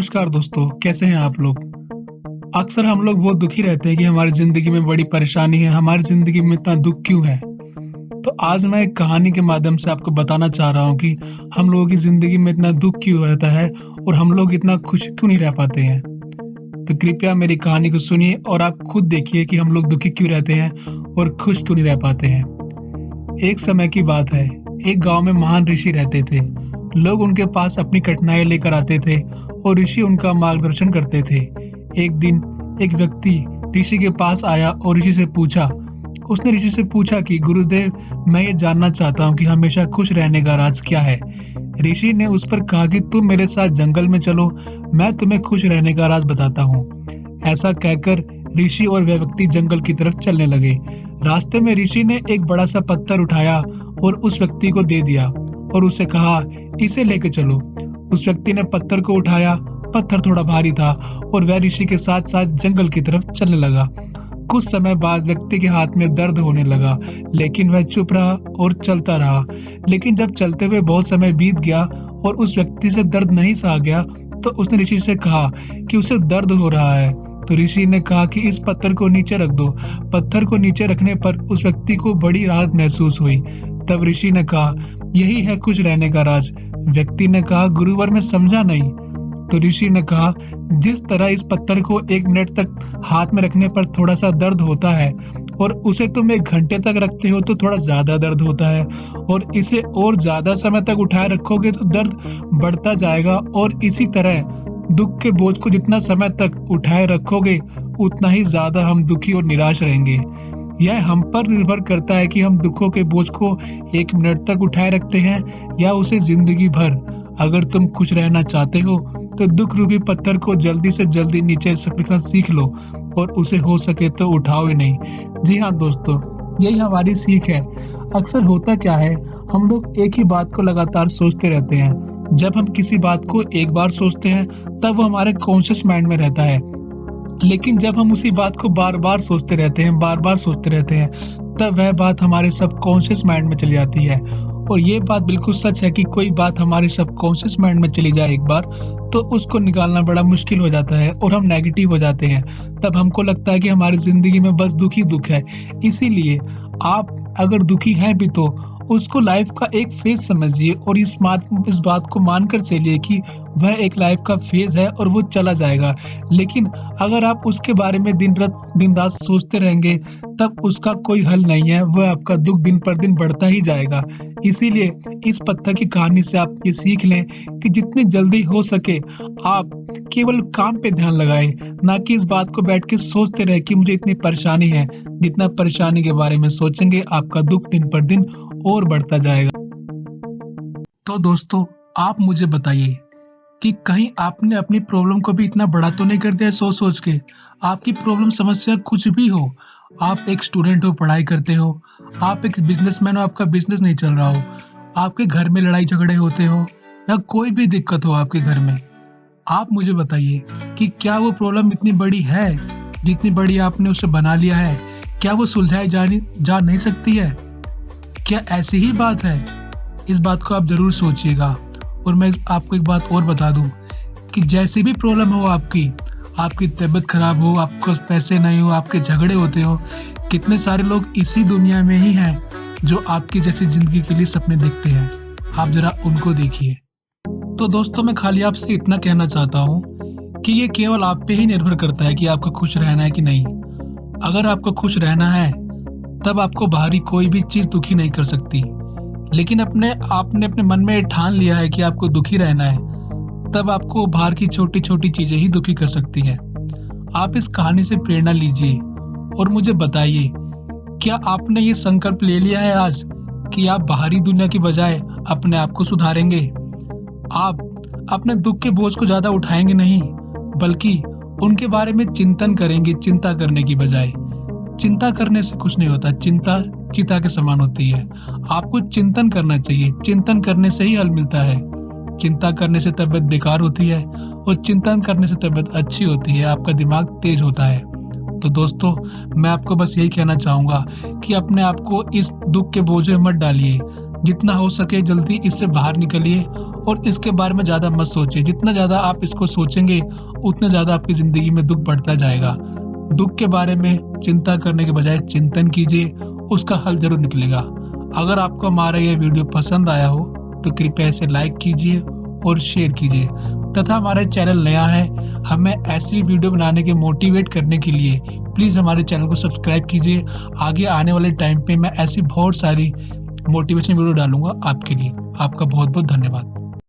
नमस्कार दोस्तों, कैसे हैं आप लोग? अक्सर हम लोग बहुत दुखी रहते हैं कि हमारी ज़िंदगी में बड़ी परेशानी है, हमारी ज़िंदगी में इतना दुःख क्यों है? तो आज मैं एक कहानी के माध्यम से आपको बताना चाह रहा हूँ कि हम लोगों की ज़िंदगी में इतना दुःख क्यों रहता है और हम लोग इतना खुश क्यों नहीं रह पाते हैं। तो कृपया मेरी कहानी को सुनिए और आप खुद देखिए कि हम लोग दुखी क्यों रहते हैं और खुश क्यों नहीं रह पाते हैं। एक समय की बात है, एक गाँव में महान ऋषि रहते थे। लोग उनके पास अपनी कठिनाइयाँ लेकर आते थे और ऋषि उनका मार्गदर्शन करते थे। एक दिन एक व्यक्ति ऋषि के पास आया और उसने ऋषि से पूछा कि गुरुदेव, मैं ये जानना चाहता हूँ कि हमेशा खुश रहने का राज क्या है? ऋषि ने उस पर कहा कि तुम मेरे साथ जंगल में चलो, मैं तुम्हें खुश रहने का राज बताता हूँ। ऐसा कहकर ऋषि और वह व्यक्ति जंगल की तरफ चलने लगे। रास्ते में ऋषि ने एक बड़ा सा पत्थर उठाया और उस व्यक्ति को दे दिया और उससे कहा, इसे लेके चलो। उस व्यक्ति ने पत्थर को उठाया। पत्थर थोड़ा भारी था और वह ऋषि के साथ साथ जंगल की तरफ चलने लगा। कुछ समय बाद व्यक्ति के हाथ में दर्द होने लगा, लेकिन वह चुप रहा और चलता रहा। लेकिन जब चलते हुए बहुत समय बीत गया और उस व्यक्ति से दर्द नहीं सहा गया, तो उसने ऋषि से कहा कि उसे दर्द हो रहा है। तो ऋषि ने कहा कि इस पत्थर को नीचे रख दो। पत्थर को नीचे रखने पर उस व्यक्ति को बड़ी राहत महसूस हुई। तब ऋषि ने कहा, यही है खुश रहने का राज। व्यक्ति ने कहा, गुरुवर मैं समझा नहीं। तो ऋषि ने कहा, जिस तरह इस पत्थर को 1 मिनट तक हाथ में रखने पर थोड़ा सा दर्द होता है और उसे तुम 1 घंटे तक रखते हो तो थोड़ा ज्यादा दर्द होता है, और इसे और ज्यादा समय तक उठाए रखोगे तो दर्द बढ़ता जाएगा, और इसी तरह दुख के बोझ को जितना समय तक उठाए रखोगे उतना ही ज्यादा हम दुखी और निराश रहेंगे। यह हम पर निर्भर करता है कि हम दुखों के बोझ को 1 मिनट तक उठाए रखते हैं या उसे जिंदगी भर। अगर तुम खुश रहना चाहते हो तो दुख रूपी पत्थर को जल्दी से जल्दी नीचे रखना सीख लो और उसे हो सके तो उठाओ ही नहीं। जी हाँ दोस्तों, यही हमारी सीख है। अक्सर होता क्या है, हम लोग एक ही बात को लगातार सोचते रहते हैं। जब हम किसी बात को एक बार सोचते हैं तब वो हमारे कॉन्शियस माइंड में रहता है, लेकिन जब हम उसी बात को बार बार सोचते रहते हैं, तब वह बात हमारे सबकॉन्शियस माइंड में चली जाती है। और ये बात बिल्कुल सच है कि कोई बात हमारे सबकॉन्शियस माइंड में चली जाए एक बार, तो उसको निकालना बड़ा मुश्किल हो जाता है और हम नेगेटिव हो जाते हैं। तब हमको लगता है कि हमारी जिंदगी में बस दुख ही दुख है। इसीलिए आप अगर दुखी हैं भी तो उसको लाइफ का एक फेज समझिए और इस बात को मानकर चलिए कि वह एक लाइफ का फेज है और वो चला जाएगा। लेकिन अगर आप उसके बारे में दिन रात सोचते रहेंगे तब उसका कोई हल नहीं है, वह आपका दुख दिन पर दिन बढ़ता ही जाएगा। इसीलिए इस पत्थर की कहानी से आप ये सीख लें कि जितनी जल्दी हो सके आप केवल काम पे ध्यान लगाएं, ना कि इस बात को बैठ के सोचते रहे कि मुझे इतनी परेशानी है। जितना परेशानी के बारे में सोचेंगे आपका दुख दिन पर दिन और बढ़ता जाएगा। तो दोस्तों, आप मुझे बताइए कि कहीं आपने अपनी प्रॉब्लम को भी इतना बड़ा तो नहीं कर दिया सोच सोच के। आपकी प्रॉब्लम समस्या कुछ भी हो, आप एक स्टूडेंट हो, पढ़ाई करते हो, आप एक बिजनेसमैन हो, आपका बिजनेस नहीं चल रहा हो, आपके घर में लड़ाई झगड़े होते हो या कोई भी दिक्कत हो आपके घर में, आप मुझे बताइए कि क्या वो प्रॉब्लम इतनी बड़ी है? जितनी बड़ी आपने उसे बना लिया है, क्या वो सुलझाई जा नहीं सकती है? क्या ऐसी ही बात है? इस बात को आप जरूर सोचिएगा। और मैं आपको एक बात और बता दूं कि जैसी भी प्रॉब्लम हो आपकी तबीयत खराब हो, आपको पैसे नहीं हो, आपके झगड़े होते हो, कितने सारे लोग इसी दुनिया में ही हैं जो आपकी जैसी जिंदगी के लिए सपने देखते हैं। आप जरा उनको देखिए। तो दोस्तों, मैं खाली आपसे इतना कहना चाहता हूँ कि ये केवल आप पे ही निर्भर करता है कि आपको खुश रहना है कि नहीं। अगर आपको खुश रहना है तब आपको बाहरी कोई भी चीज दुखी नहीं कर सकती। लेकिन आपने अपने मन में ठान लिया है कि आपको दुखी रहना है, तब आपको बाहर की छोटी छोटी चीजें ही दुखी कर सकती है। आप इस कहानी से प्रेरणा लीजिए और मुझे बताइए, क्या आपने ये संकल्प ले लिया है आज कि आप बाहरी दुनिया की बजाय अपने आप को सुधारेंगे? आप अपने दुख के बोझ को ज्यादा उठाएंगे नहीं, बल्कि उनके बारे में चिंतन करेंगे, चिंता करने की बजाय। चिंता करने से कुछ नहीं होता, चिंता चिता के समान होती है। आपको चिंतन करना चाहिए, चिंतन करने से ही हल मिलता है। चिंता करने से तबीयत बेकार होती है और चिंतन करने से तबीयत अच्छी होती है, आपका दिमाग तेज होता है। तो दोस्तों, मैं आपको बस यही कहना चाहूंगा कि अपने आप को इस दुख के बोझ में मत डालिए। जितना हो सके जल्दी इससे बाहर निकलिए और इसके बारे में ज़्यादा मत सोचिए। जितना ज़्यादा आप इसको सोचेंगे उतना ज़्यादा आपकी ज़िंदगी में दुःख बढ़ता जाएगा। दुःख के बारे में चिंता करने के बजाय चिंतन कीजिए, उसका हल ज़रूर निकलेगा। अगर आपको हमारा यह वीडियो पसंद आया हो तो कृपया इसे लाइक कीजिए और शेयर कीजिए तथा हमारा चैनल नया है, हमें ऐसी वीडियो बनाने के मोटिवेट करने के लिए प्लीज़ हमारे चैनल को सब्सक्राइब कीजिए। आगे आने वाले टाइम पे मैं ऐसी बहुत सारी मोटिवेशन वीडियो डालूंगा आपके लिए। आपका बहुत बहुत धन्यवाद।